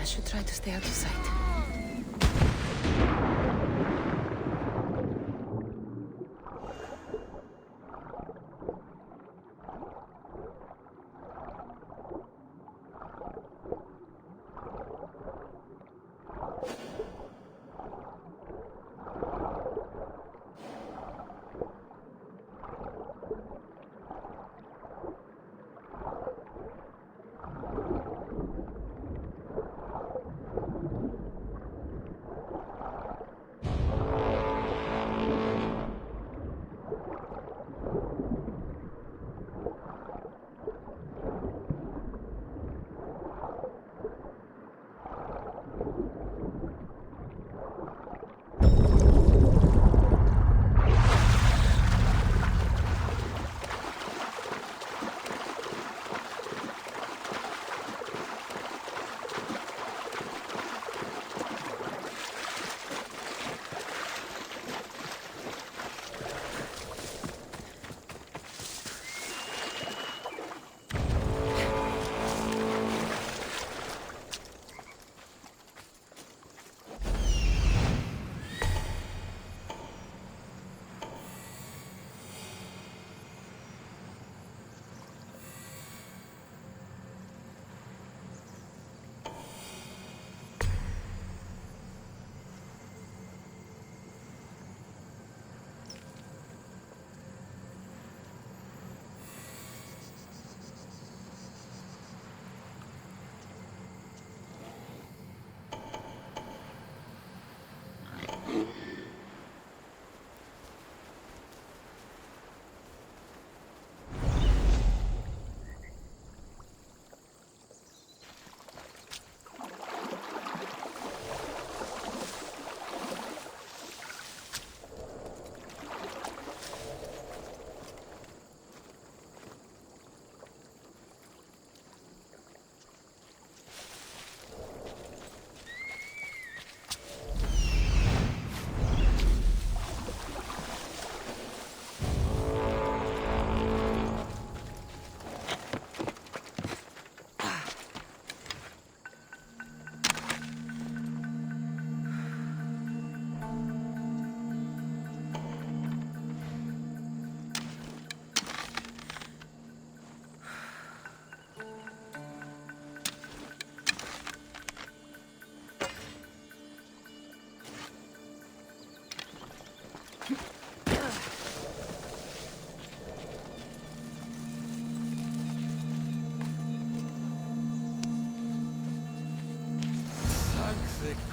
I should try to stay out of sight.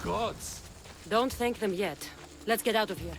Gods! Don't thank them yet. Let's get out of here.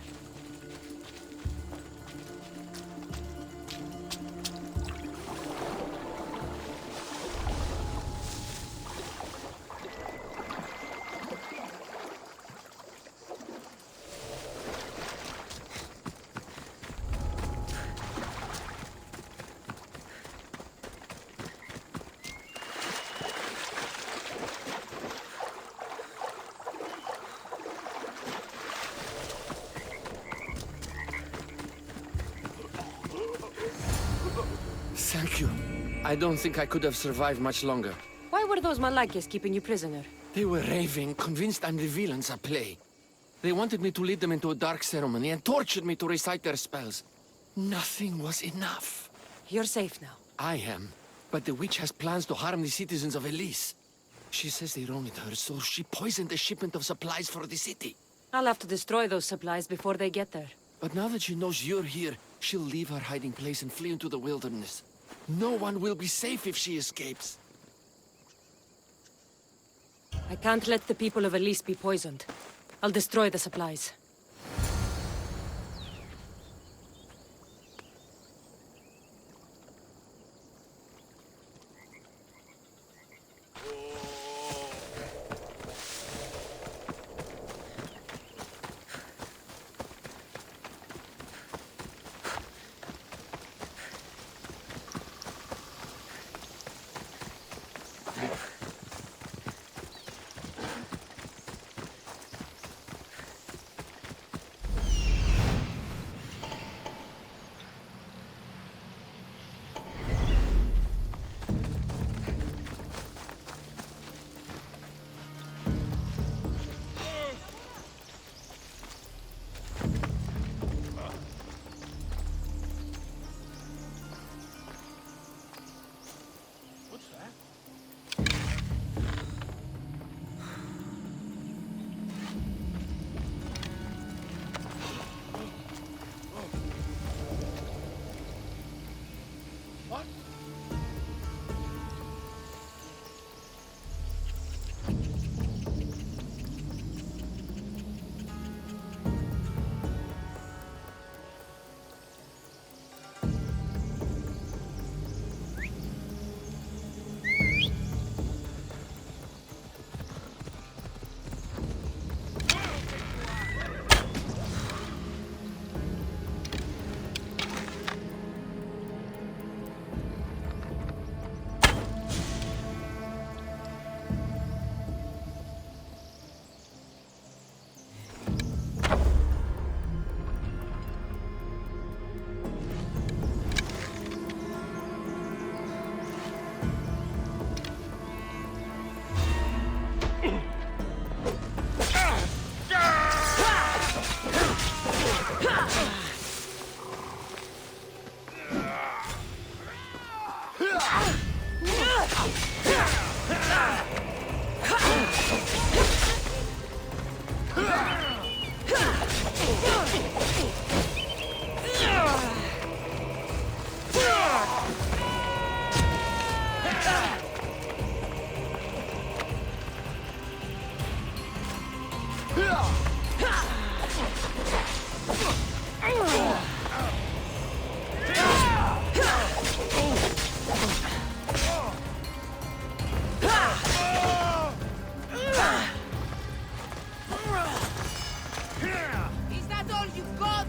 Thank you. I don't think I could have survived much longer. Why were those Malakias keeping you prisoner? They were raving, convinced I'm the villains at play. They wanted me to lead them into a dark ceremony and tortured me to recite their spells. Nothing was enough. You're safe now. I am, but the witch has plans to harm the citizens of Elise. She says they wronged her, so she poisoned the shipment of supplies for the city. I'll have to destroy those supplies before they get there. But now that she knows you're here, she'll leave her hiding place and flee into the wilderness. No one will be safe if she escapes. I can't let the people of Elise be poisoned. I'll destroy the supplies. Is that all you've got?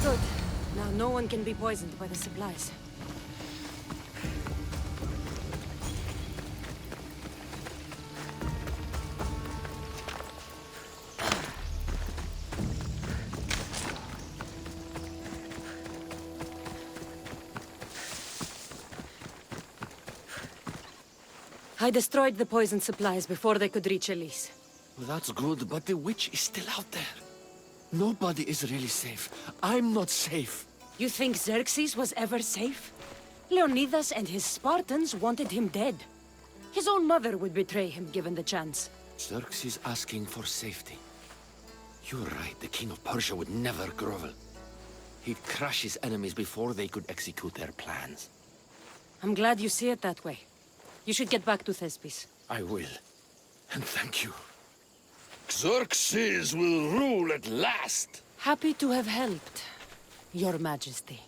Good. Now no one can be poisoned by the supplies. I destroyed the poison supplies before they could reach Elise. Well, that's good, but the witch is still out there. Nobody is really safe. I'm not safe. You think Xerxes was ever safe? Leonidas and his Spartans wanted him dead. His own mother would betray him given the chance. Xerxes asking for safety. You're right, the king of Persia would never grovel. He'd crush his enemies before they could execute their plans. I'm glad you see it that way. You should get back to Thespis. I will. And thank you. Xerxes will rule at last! Happy to have helped, Your Majesty.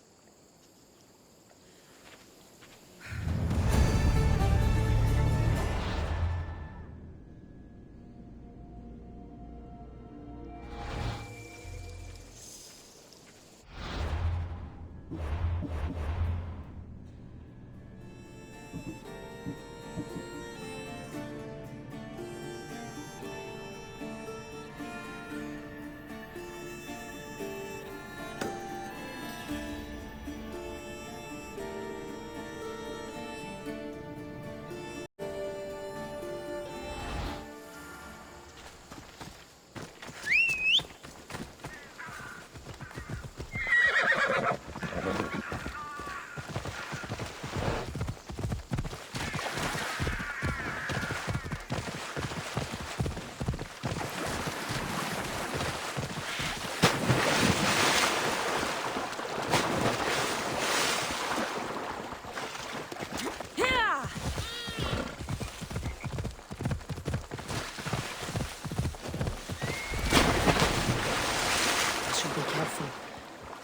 should be careful.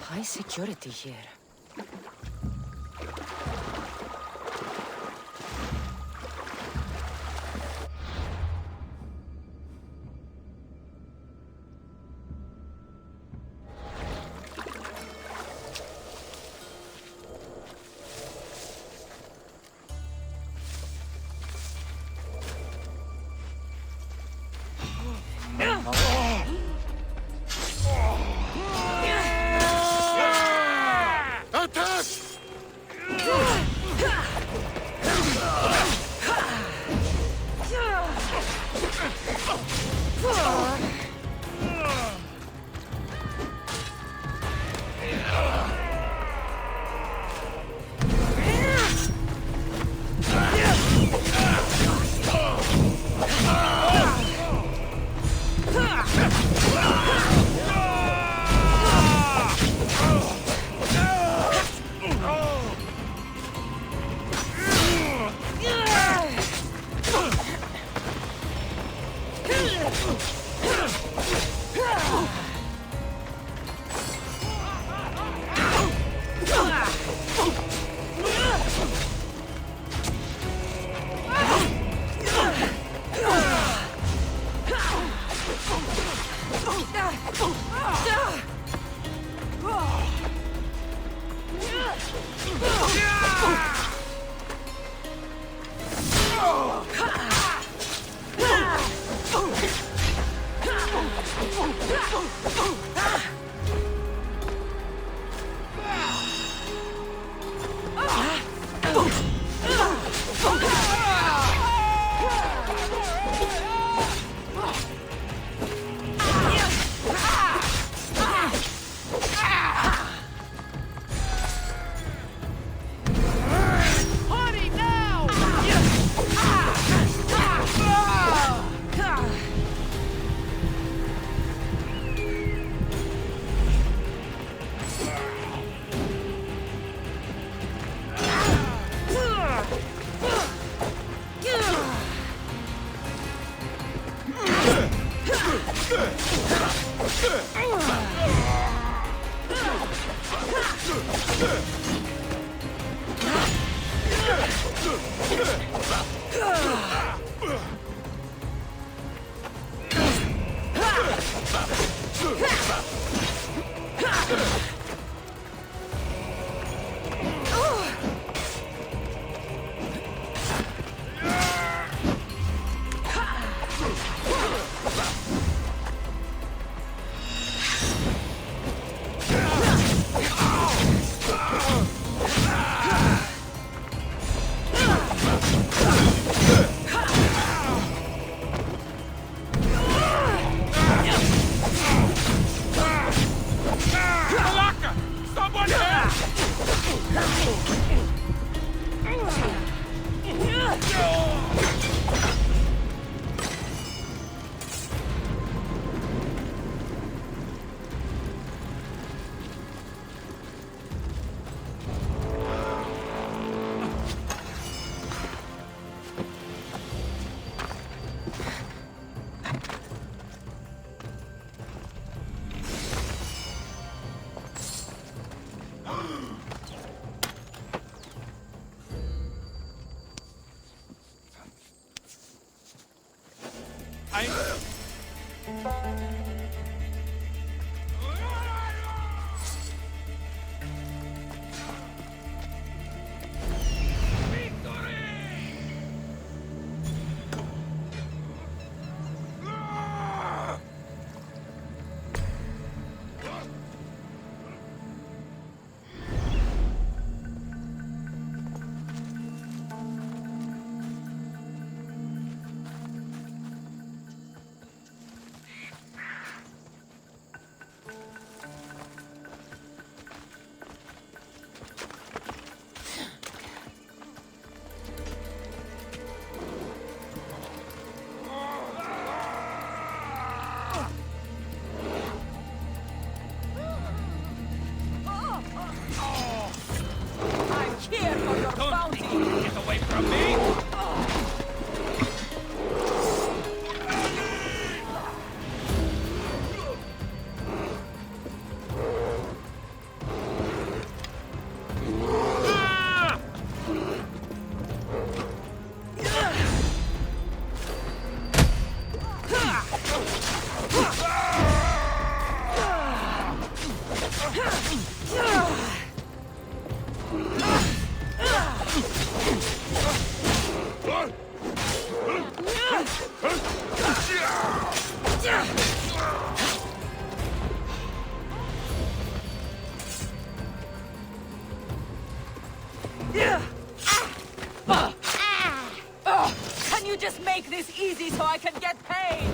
High security here. Attack! Hurry now! Can you just make this easy so I can get paid?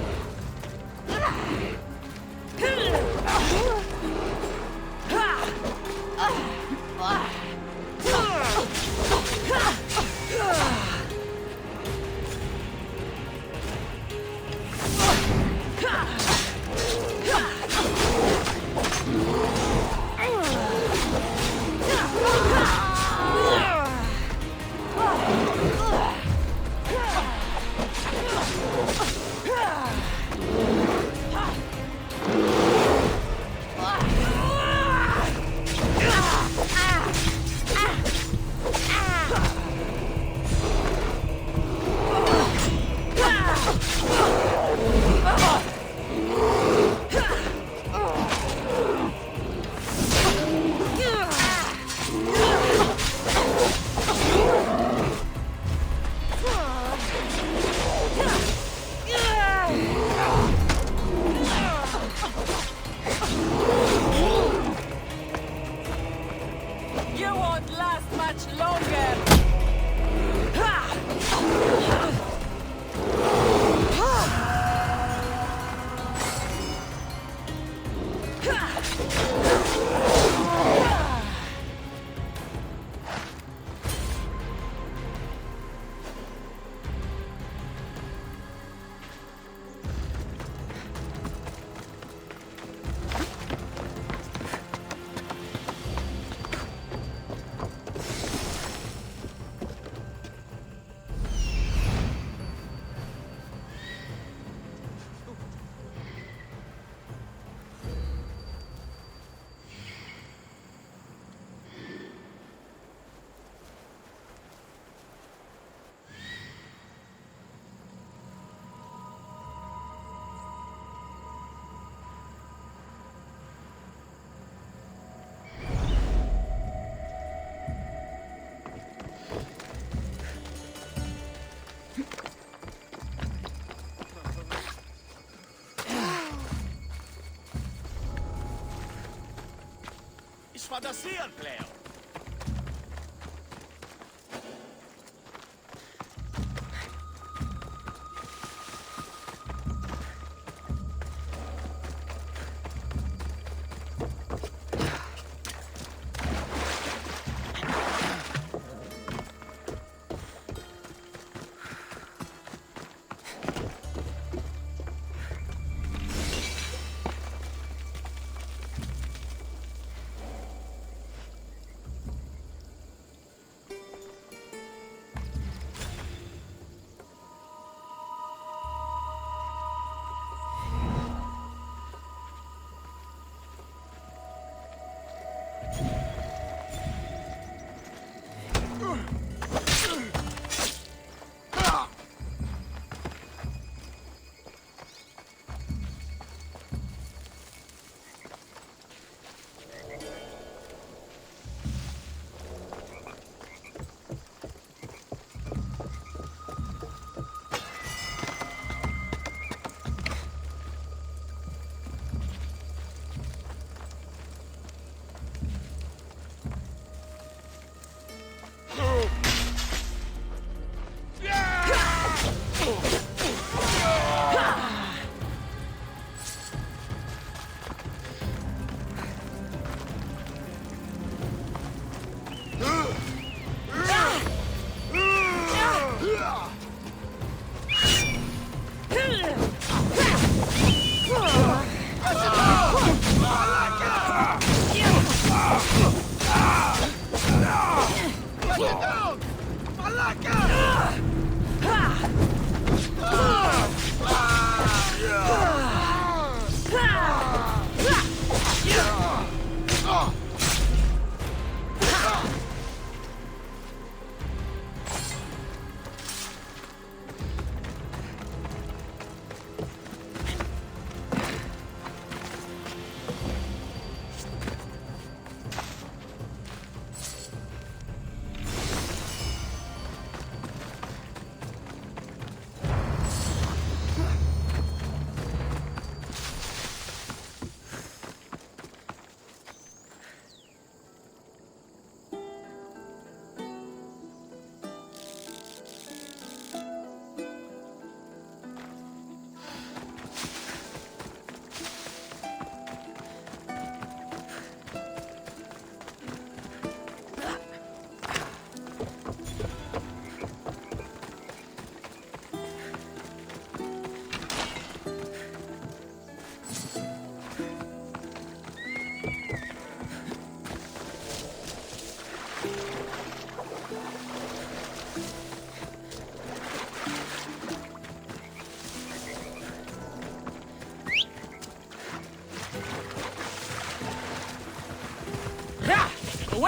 You won't last much longer! Fantasieren, Player!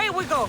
Away we go!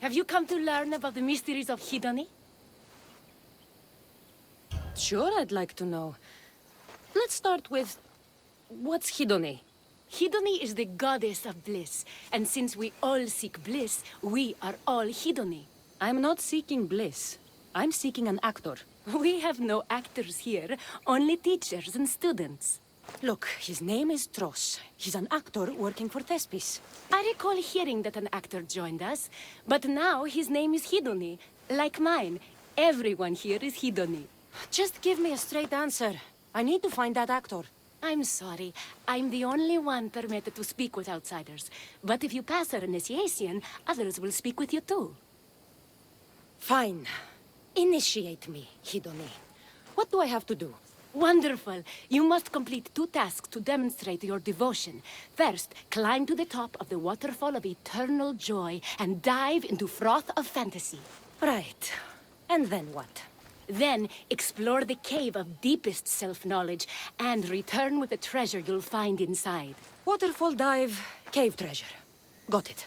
Have you come to learn about the mysteries of Hedony? Sure, I'd like to know. Let's start with... what's Hedony? Hedony is the goddess of bliss, and since we all seek bliss, we are all Hedony. I'm not seeking bliss. I'm seeking an actor. We have no actors here, only teachers and students. Look, his name is Tros. He's an actor working for Thespis. I recall hearing that an actor joined us, but now his name is Hedony. Like mine, everyone here is Hedony. Just give me a straight answer. I need to find that actor. I'm sorry. I'm the only one permitted to speak with outsiders. But if you pass our initiation, others will speak with you too. Fine. Initiate me, Hedony. What do I have to do? Wonderful. You must complete 2 tasks to demonstrate your devotion. First, climb to the top of the waterfall of eternal joy and dive into froth of fantasy. Right. And then what? Then, explore the cave of deepest self-knowledge and return with the treasure you'll find inside. Waterfall dive, cave treasure. Got it.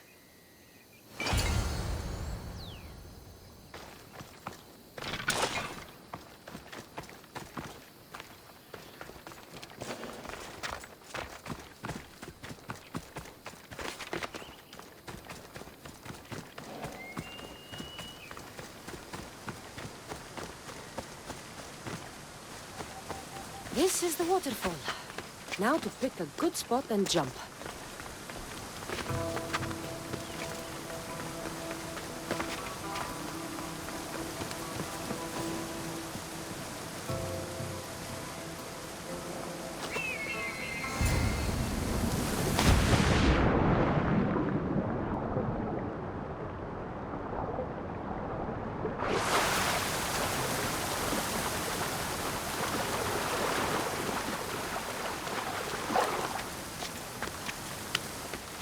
This is the waterfall. Now to pick a good spot and jump.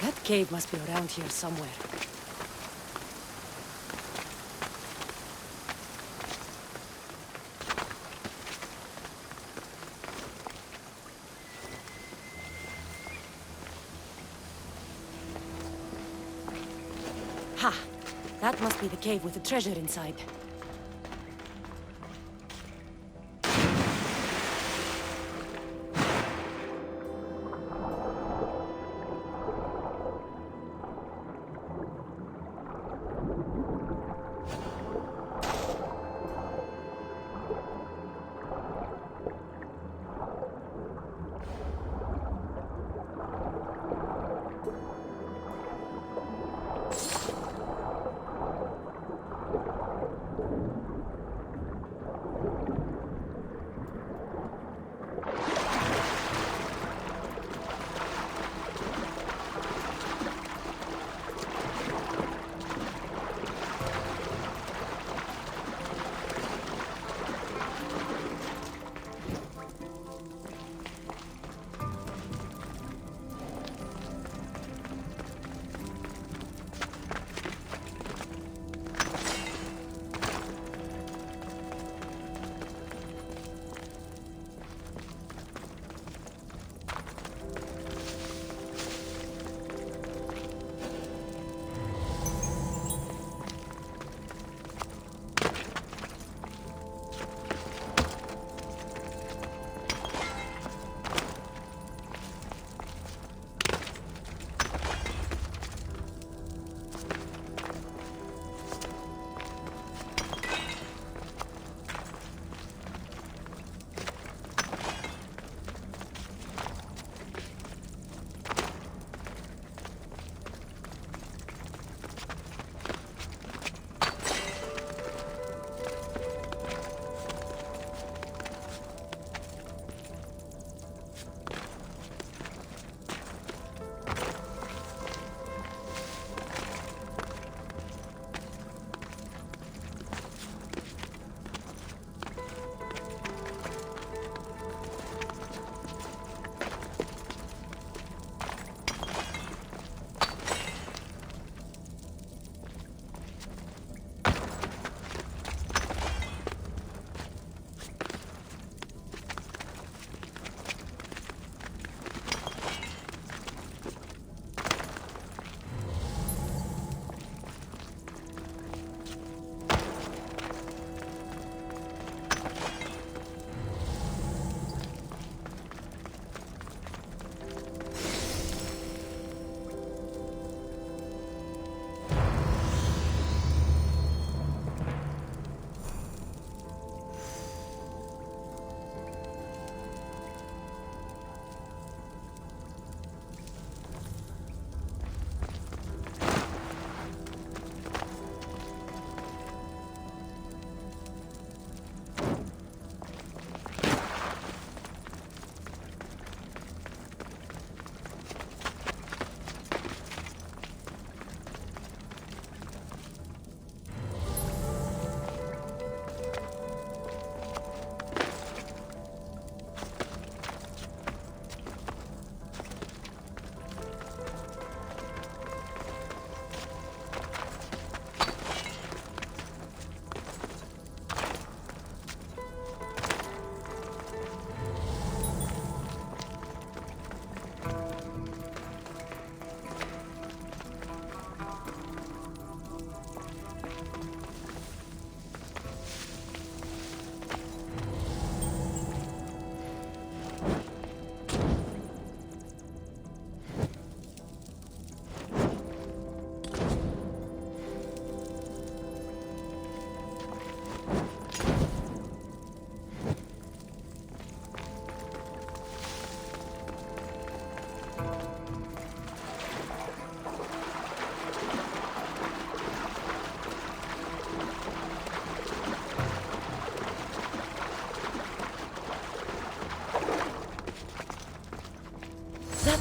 That cave must be around here somewhere. Ha! That must be the cave with the treasure inside.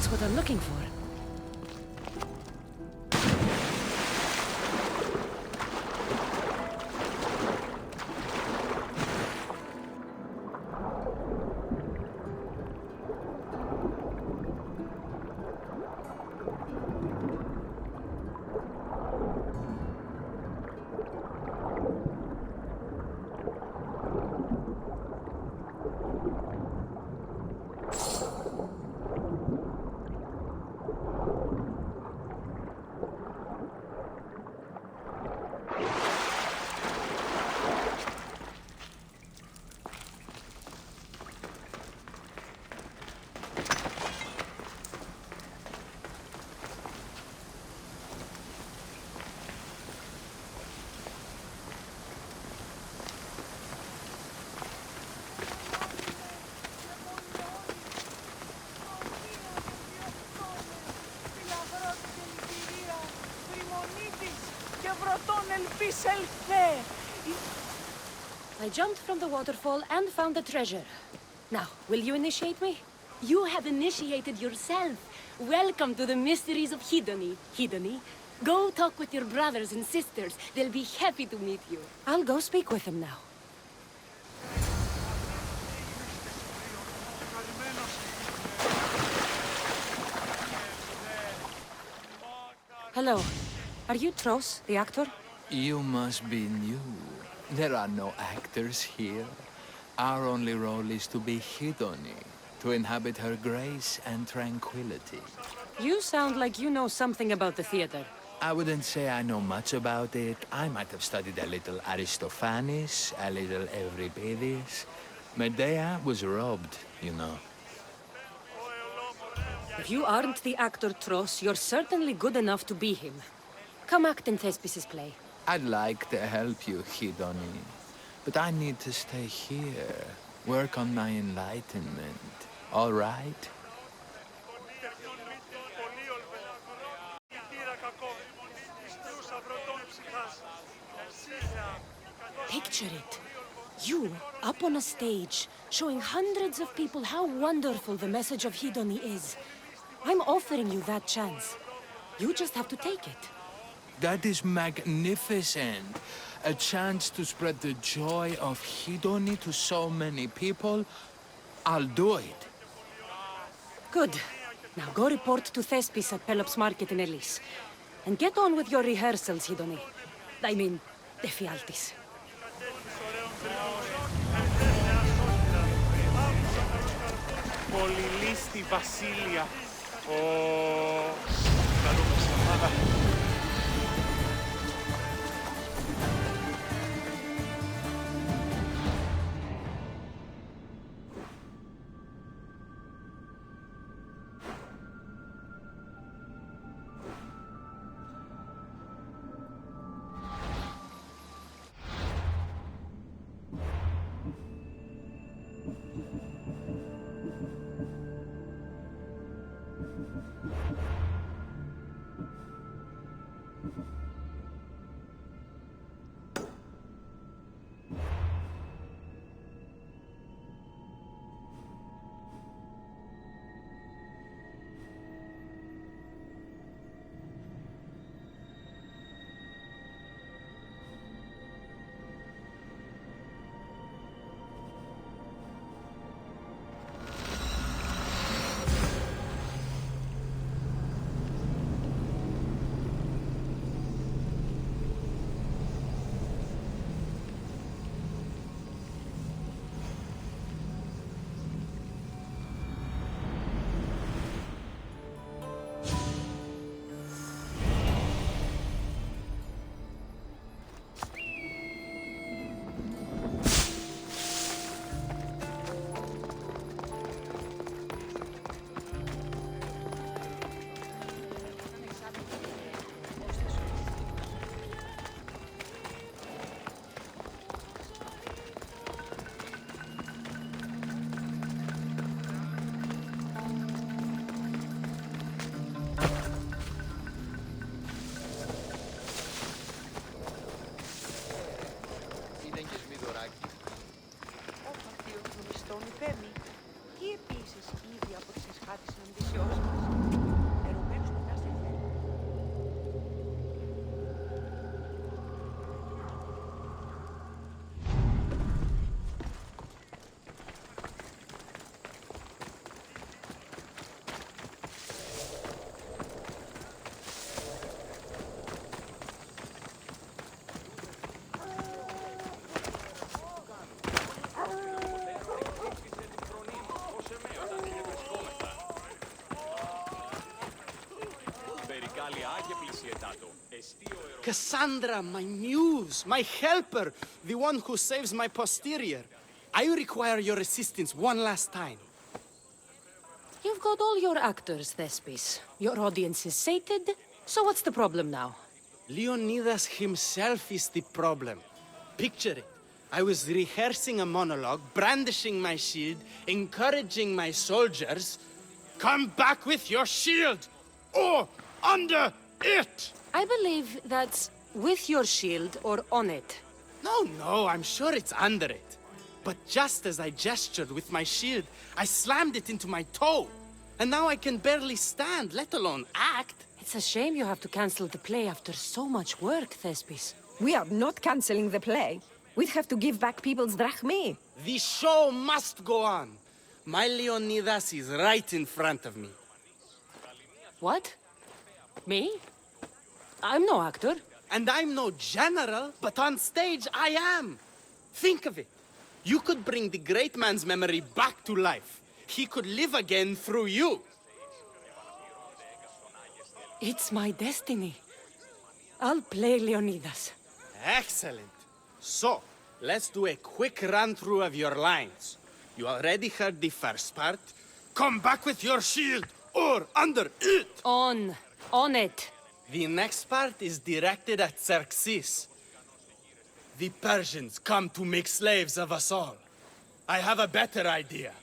That's what I'm looking for. I jumped from the waterfall and found the treasure. Now, will you initiate me? You have initiated yourself. Welcome to the mysteries of Hedony. Hedony, go talk with your brothers and sisters. They'll be happy to meet you. I'll go speak with them now. Hello. Are you Tros, the actor? You must be new. There are no actors here. Our only role is to be Hedony, to inhabit her grace and tranquility. You sound like you know something about the theater. I wouldn't say I know much about it. I might have studied a little Aristophanes, a little Euripides. Medea was robbed, you know. If you aren't the actor Tros, you're certainly good enough to be him. Come act in Thespis' play. I'd like to help you, Hedony, but I need to stay here, work on my enlightenment. All right? Picture it. You, up on a stage, showing hundreds of people how wonderful the message of Hedony is. I'm offering you that chance. You just have to take it. That is magnificent. A chance to spread the joy of Hedony to so many people. I'll do it. Good. Now go report to Thespis at Pelops Market in Elis. And get on with your rehearsals, Hedony. I mean, Ephialtis. Πολυλίστη Βασίλεια. Καλό μεσημάδα. Cassandra, my muse, my helper, the one who saves my posterior. I require your assistance one last time. You've got all your actors, Thespis. Your audience is sated, so what's the problem now? Leonidas himself is the problem. Picture it. I was rehearsing a monologue, brandishing my shield, encouraging my soldiers. Come back with your shield! Or under it! I believe that's with your shield or on it. No, I'm sure it's under it. But just as I gestured with my shield, I slammed it into my toe. And now I can barely stand, let alone act. It's a shame you have to cancel the play after so much work, Thespis. We are not canceling the play. We'd have to give back people's drachmae. The show must go on. My Leonidas is right in front of me. What? Me? I'm no actor. And I'm no general, but on stage I am. Think of it. You could bring the great man's memory back to life. He could live again through you. It's my destiny. I'll play Leonidas. Excellent. So, let's do a quick run-through of your lines. You already heard the first part. Come back with your shield, or under it. On it. The next part is directed at Xerxes. The Persians come to make slaves of us all. I have a better idea.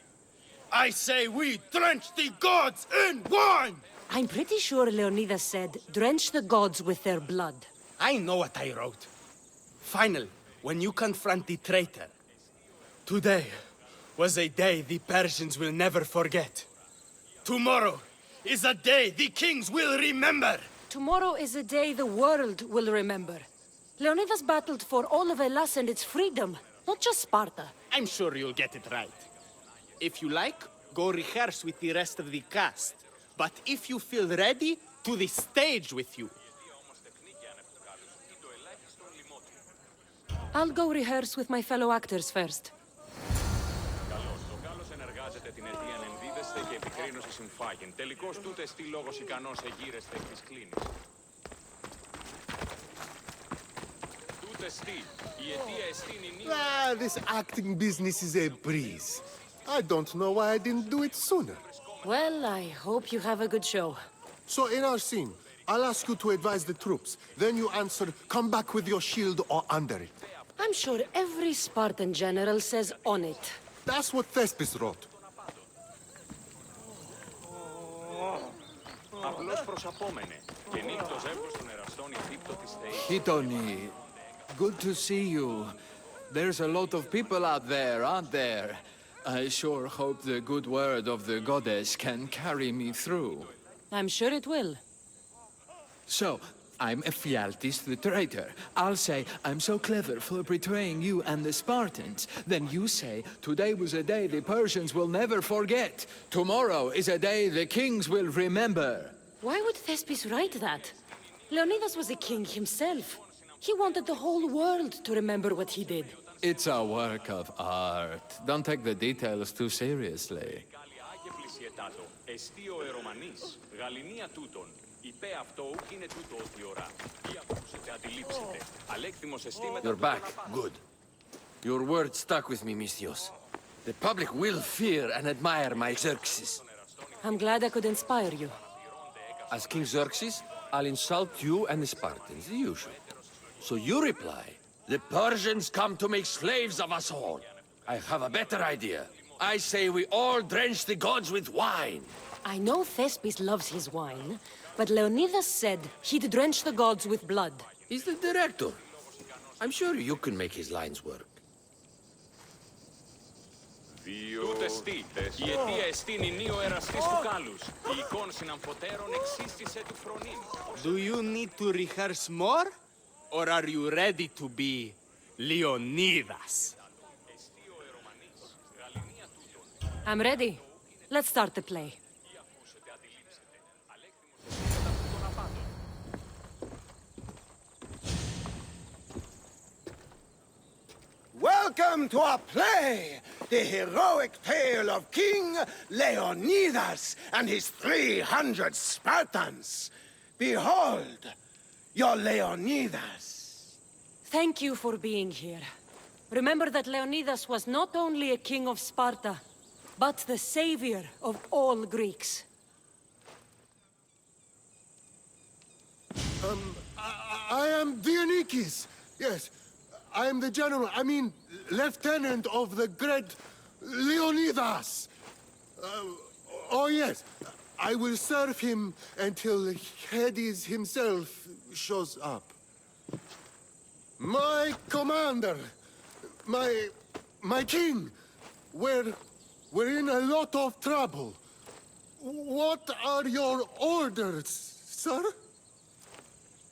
I say we drench the gods in wine! I'm pretty sure Leonidas said, drench the gods with their blood. I know what I wrote. Finally, when you confront the traitor, today was a day the Persians will never forget. Tomorrow is a day the kings will remember. Tomorrow is a day the world will remember. Leonidas battled for all of Hellas and its freedom, not just Sparta. I'm sure you'll get it right. If you like, go rehearse with the rest of the cast. But if you feel ready, to the stage with you. I'll go rehearse with my fellow actors first. Καλώς. Το κάλος ενεργάζεται την αιτίαν ενδίδεσθε και επικρίνωση συμφάγεν. Τελικώς τούτε εστί λόγος ικανός εγείρεσθε εκ της κλίνης. Τούτε εστί, η αιτία εστίν η νύχτα. This acting business is a breeze. I don't know why I didn't do it sooner. Well, I hope you have a good show. So in our scene, I'll ask you to advise the troops. Then you answer, come back with your shield or under it. I'm sure every Spartan general says on it. That's what Thespis wrote. Απλώς προσαπόμενε. Και νύχτος έβγος των εραστών η θύπτο της θεής. Hitoni, good to see you. There's a lot of people out there, aren't there? I sure hope the good word of the goddess can carry me through. I'm sure it will. So, I'm Ephialtes the traitor. I'll say, I'm so clever for betraying you and the Spartans. Then you say, today was a day the Persians will never forget. Tomorrow is a day the kings will remember. Why would Thespis write that? Leonidas was a king himself. He wanted the whole world to remember what he did. It's a work of art. Don't take the details too seriously. Άγε πλησιετάτο, εστί ο ερομανής, γαληνία τούτον. Υπέ αυτό ουκ είναι τούτο ότι ορά. Ή ακούσετε αντιλήψετε. Αλέκτιμος εστί μετά. You're back. Good. Your word stuck with me, Misthios. The public will fear and admire my Xerxes. I'm glad I could inspire you. As King Xerxes, I'll insult you and the Spartans, the usual. So you reply, the Persians come to make slaves of us all. I have a better idea. I say we all drench the gods with wine. I know Thespis loves his wine, but Leonidas said he'd drench the gods with blood. He's the director. I'm sure you can make his lines work. Τούτε εστί, η αιτία εστίν η νύο εραστής του κάλους. Η εικόν συναμφωτέρων εξίστησε του φρονήν. Do you need to rehearse more? Or are you ready to be Leonidas? I'm ready. Let's start the play. Welcome to our play, the heroic tale of King Leonidas and his 300 Spartans. Behold, You're Leonidas. Thank you for being here. Remember that Leonidas was not only a king of Sparta, but the savior of all Greeks. I am Dionysus. Yes, I am the general. I mean, lieutenant of the great Leonidas. Oh yes, I will serve him until Hades himself shows up. My commander, my king, we're in a lot of trouble. What are your orders, sir?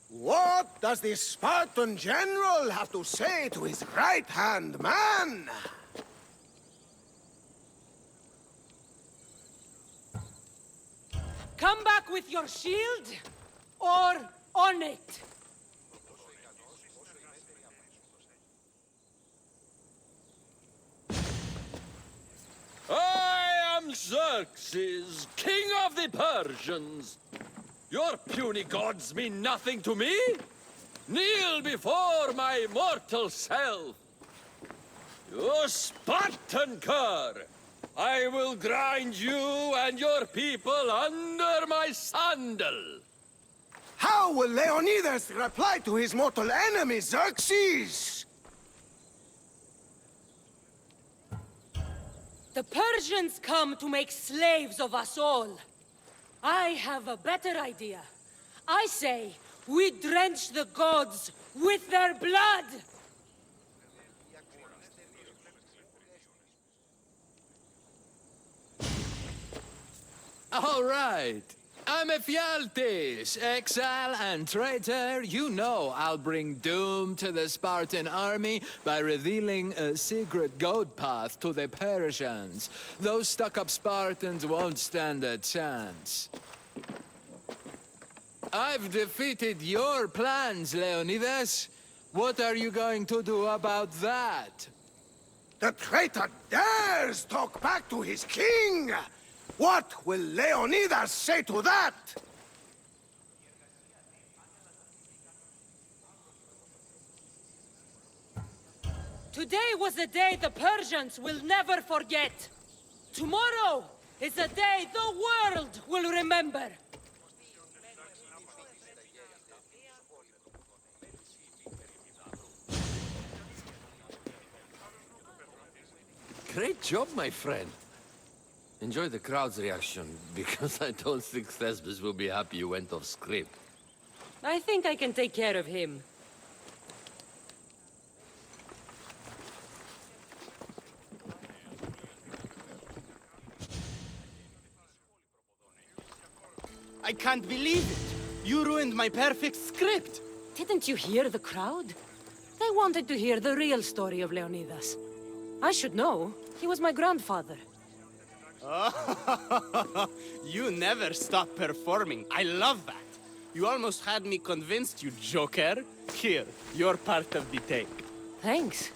What does the Spartan general have to say to his right-hand man? Come back with your shield, or on it. I am Xerxes, king of the Persians. Your puny gods mean nothing to me. Kneel before my mortal self. You Spartan cur! I will grind you and your people under my sandal. How will Leonidas reply to his mortal enemy, Xerxes? The Persians come to make slaves of us all. I have a better idea. I say, we drench the gods with their blood! All right. I'm Ephialtes, exile and traitor. You know I'll bring doom to the Spartan army by revealing a secret goat path to the Persians. Those stuck-up Spartans won't stand a chance. I've defeated your plans, Leonidas. What are you going to do about that? The traitor dares talk back to his king! What will Leonidas say to that? Today was a day the Persians will never forget. Tomorrow is a day the world will remember. Great job, my friend. Enjoy the crowd's reaction, because I don't think Thesbis will be happy you went off script. I think I can take care of him. I can't believe it. You ruined my perfect script. Didn't you hear the crowd? They wanted to hear the real story of Leonidas. I should know. He was my grandfather. You never stop performing. I love that. You almost had me convinced, you joker. Here, you're part of the take. Thanks.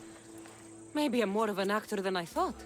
Maybe I'm more of an actor than I thought.